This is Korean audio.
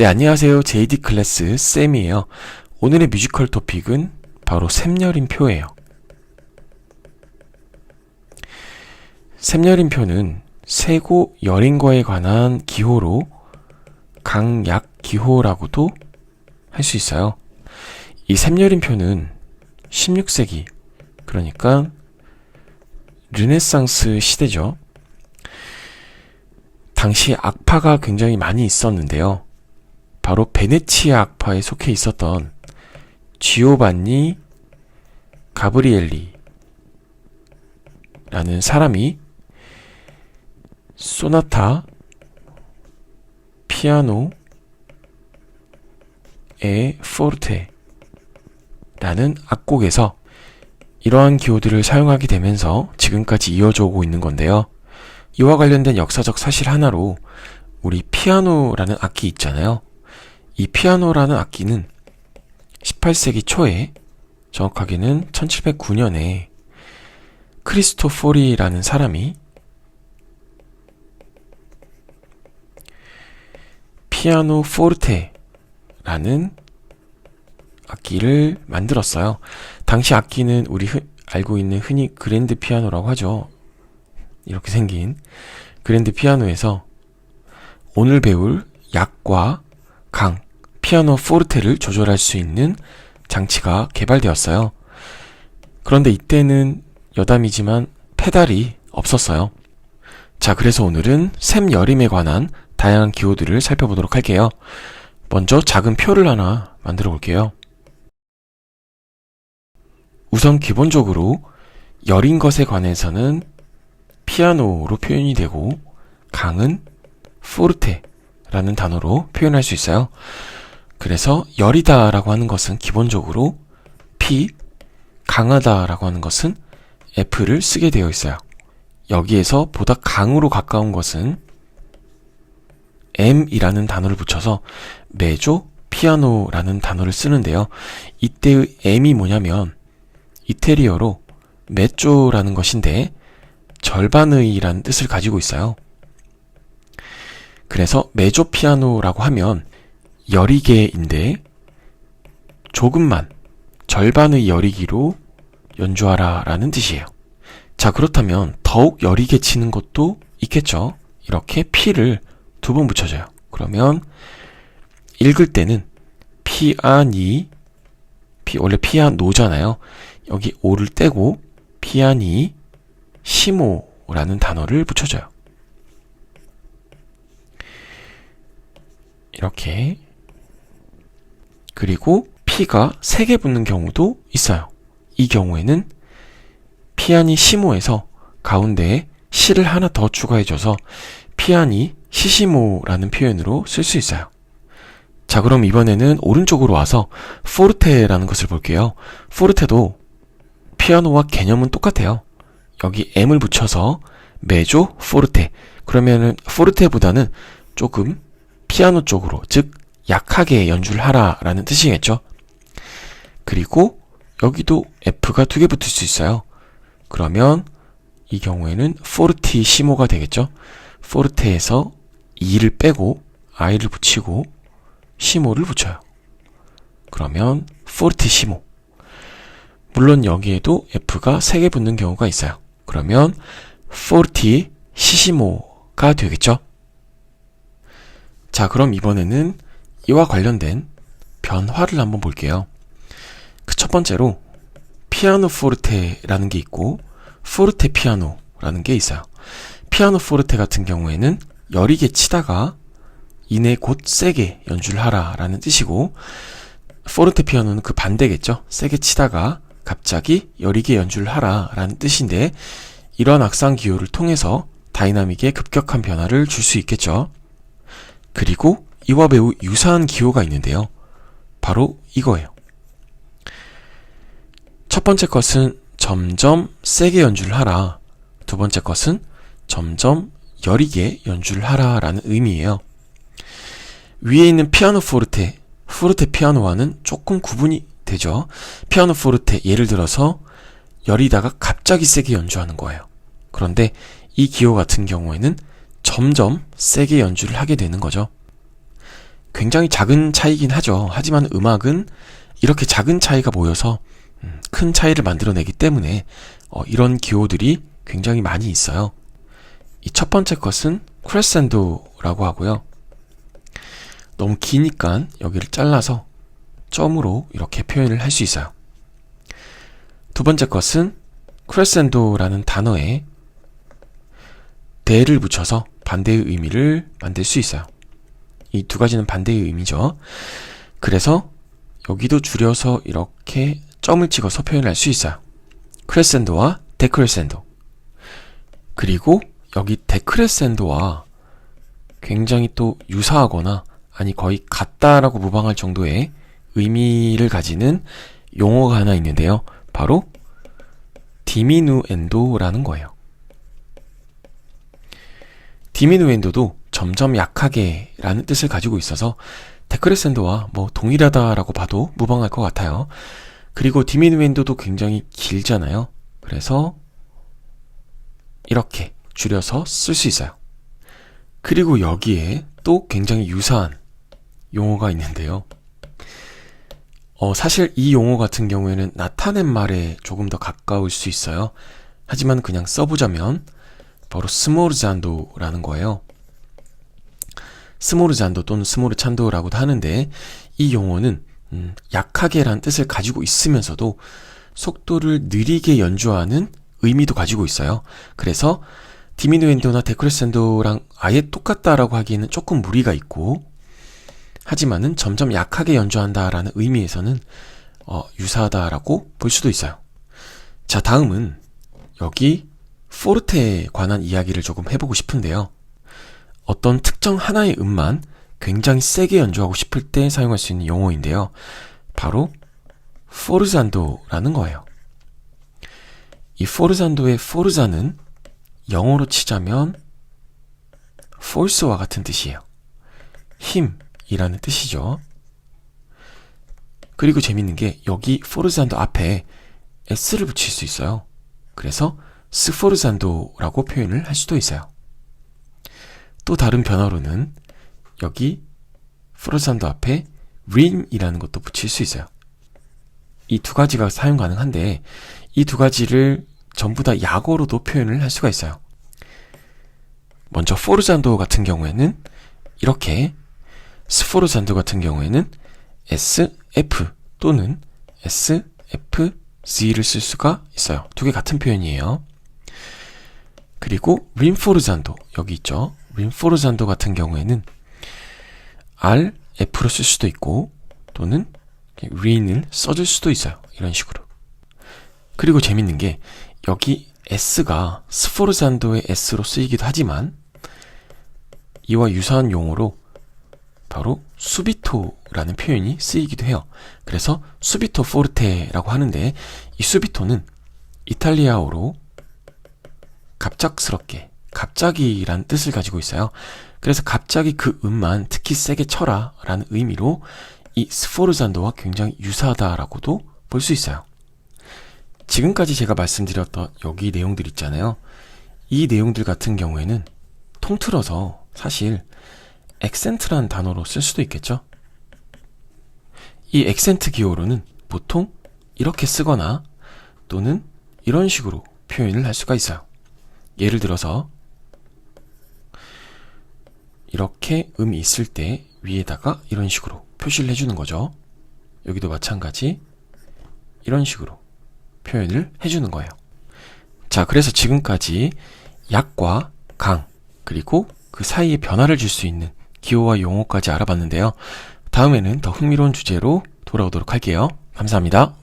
네, 안녕하세요. JD 클래스 쌤이에요. 오늘의 뮤지컬 토픽은 바로 샘여림표예요. 샘여림표는 세고 여린거에 관한 기호로 강약기호라고도 할 수 있어요. 이 샘여림표는 16세기, 그러니까 르네상스 시대죠. 당시 악파가 굉장히 많이 있었는데요. 바로 베네치아 악파에 속해 있었던 지오반니 가브리엘리라는 사람이 소나타 피아노 에 포르테라는 악곡에서 이러한 기호들을 사용하게 되면서 지금까지 이어져 오고 있는 건데요. 이와 관련된 역사적 사실 하나로 우리 피아노라는 악기 있잖아요. 이 피아노라는 악기는 18세기 초에, 정확하게는 1709년에 크리스토포리라는 사람이 피아노 포르테라는 악기를 만들었어요. 당시 악기는 우리 알고 있는 흔히 그랜드 피아노라고 하죠. 이렇게 생긴 그랜드 피아노에서 오늘 배울 약과 강, 피아노 포르테를 조절할 수 있는 장치가 개발되었어요. 그런데 이때는 여담이지만 페달이 없었어요. 자, 그래서 오늘은 샘여림에 관한 다양한 기호들을 살펴보도록 할게요. 먼저 작은 표를 하나 만들어 볼게요. 우선 기본적으로 여린 것에 관해서는 피아노로 표현이 되고 강은 포르테라는 단어로 표현할 수 있어요. 그래서 여리다 라고 하는 것은 기본적으로 P, 강하다 라고 하는 것은 F를 쓰게 되어 있어요. 여기에서 보다 강으로 가까운 것은 M이라는 단어를 붙여서 메조 피아노라는 단어를 쓰는데요. 이때의 M이 뭐냐면 이태리어로 메조라는 것인데 절반의라는 뜻을 가지고 있어요. 그래서 메조 피아노라고 하면 여리개인데 조금만 절반의 여리기로 연주하라 라는 뜻이에요. 자, 그렇다면 더욱 여리게 치는 것도 있겠죠. 이렇게 P를 두 번 붙여줘요. 그러면 읽을 때는 피아니, 원래 피아노잖아요. 여기 오를 떼고 피아니 시모라는 단어를 붙여줘요. 이렇게. 그리고 P가 3개 붙는 경우도 있어요. 이 경우에는 피아니 시모에서 가운데에 시를 하나 더 추가해줘서 피아니 시시모라는 표현으로 쓸 수 있어요. 자, 그럼 이번에는 오른쪽으로 와서 포르테라는 것을 볼게요. 포르테도 피아노와 개념은 똑같아요. 여기 M을 붙여서 메조 포르테. 그러면은 포르테보다는 조금 피아노 쪽으로, 즉 약하게 연주를 하라 라는 뜻이겠죠. 그리고 여기도 F가 2개 붙을 수 있어요. 그러면 이 경우에는 포르티시모가 되겠죠. 포르테에서 E를 빼고 I를 붙이고 시모를 붙여요. 그러면 포르티시모. 물론 여기에도 F가 3개 붙는 경우가 있어요. 그러면 포르티시시모가 되겠죠. 자, 그럼 이번에는 이와 관련된 변화를 한번 볼게요. 그 첫 번째로 피아노 포르테라는 게 있고 포르테 피아노라는 게 있어요. 피아노 포르테 같은 경우에는 여리게 치다가 이내 곧 세게 연주를 하라 라는 뜻이고, 포르테 피아노는 그 반대겠죠. 세게 치다가 갑자기 여리게 연주를 하라 라는 뜻인데, 이러한 악상 기호를 통해서 다이나믹에 급격한 변화를 줄 수 있겠죠. 그리고 이와 매우 유사한 기호가 있는데요. 바로 이거예요. 첫 번째 것은 점점 세게 연주를 하라. 두 번째 것은 점점 여리게 연주를 하라 라는 의미예요. 위에 있는 피아노 포르테 피아노와는 조금 구분이 되죠. 피아노 포르테, 예를 들어서 여리다가 갑자기 세게 연주하는 거예요. 그런데 이 기호 같은 경우에는 점점 세게 연주를 하게 되는 거죠. 굉장히 작은 차이긴 하죠. 하지만 음악은 이렇게 작은 차이가 모여서 큰 차이를 만들어내기 때문에 이런 기호들이 굉장히 많이 있어요. 이 첫 번째 것은 크레센도라고 하고요. 너무 기니까 여기를 잘라서 점으로 이렇게 표현을 할 수 있어요. 두 번째 것은 크레센도라는 단어에 대를 붙여서 반대의 의미를 만들 수 있어요. 이 두 가지는 반대의 의미죠. 그래서 여기도 줄여서 이렇게 점을 찍어서 표현할 수 있어요. 크레센도와 데크레센도. 그리고 여기 데크레센도와 굉장히 또 유사하거나 아니 거의 같다라고 무방할 정도의 의미를 가지는 용어가 하나 있는데요. 바로 디미누엔도라는 거예요. 디미누엔도도 점점 약하게 라는 뜻을 가지고 있어서 데크레센도와 동일하다라고 봐도 무방할 것 같아요. 그리고 디미누엔도도 굉장히 길잖아요. 그래서 이렇게 줄여서 쓸 수 있어요. 그리고 여기에 또 굉장히 유사한 용어가 있는데요. 사실 이 용어 같은 경우에는 나타낸 말에 조금 더 가까울 수 있어요. 하지만 그냥 써보자면 바로 스모르잔도라는 거예요. 스모르잔도 또는 스모르찬도라고도 하는데 이 용어는 약하게란 뜻을 가지고 있으면서도 속도를 느리게 연주하는 의미도 가지고 있어요. 그래서 디미누엔도나 데크레센도랑 아예 똑같다라고 하기에는 조금 무리가 있고 하지만은 점점 약하게 연주한다라는 의미에서는 유사하다라고 볼 수도 있어요. 자, 다음은 여기 포르테에 관한 이야기를 조금 해보고 싶은데요. 어떤 특정 하나의 음만 굉장히 세게 연주하고 싶을 때 사용할 수 있는 용어인데요. 바로 포르잔도라는 거예요. 이 포르잔도의 포르자는 영어로 치자면 force와 같은 뜻이에요. 힘이라는 뜻이죠. 그리고 재밌는 게 여기 포르잔도 앞에 s를 붙일 수 있어요. 그래서 스포르잔도라고 표현을 할 수도 있어요. 또 다른 변화로는 여기 포르잔도 앞에 rin이라는 것도 붙일 수 있어요. 이 두 가지가 사용 가능한데 이 두 가지를 전부 다 약어로도 표현을 할 수가 있어요. 먼저 포르잔도 같은 경우에는 이렇게, 스포르잔도 같은 경우에는 SF 또는 SFZ를 쓸 수가 있어요. 두 개 같은 표현이에요. 그리고 린포르잔도, 여기 있죠. 린포르잔도 같은 경우에는 RF로 쓸 수도 있고 또는 린을 써줄 수도 있어요. 이런 식으로. 그리고 재밌는 게 여기 S가 스포르잔도의 S로 쓰이기도 하지만 이와 유사한 용어로 바로 수비토라는 표현이 쓰이기도 해요. 그래서 수비토 포르테라고 하는데 이 수비토는 이탈리아어로 갑작스럽게, 갑자기란 뜻을 가지고 있어요. 그래서 갑자기 그 음만 특히 세게 쳐라 라는 의미로 이 스포르잔도와 굉장히 유사하다라고도 볼 수 있어요. 지금까지 제가 말씀드렸던 여기 내용들 있잖아요. 이 내용들 같은 경우에는 통틀어서 사실 액센트라는 단어로 쓸 수도 있겠죠. 이 액센트 기호로는 보통 이렇게 쓰거나 또는 이런 식으로 표현을 할 수가 있어요. 예를 들어서 이렇게 음이 있을 때 위에다가 이런 식으로 표시를 해주는 거죠. 여기도 마찬가지 이런 식으로 표현을 해주는 거예요. 자, 그래서 지금까지 약과 강, 그리고 그 사이에 변화를 줄 수 있는 기호와 용어까지 알아봤는데요. 다음에는 더 흥미로운 주제로 돌아오도록 할게요. 감사합니다.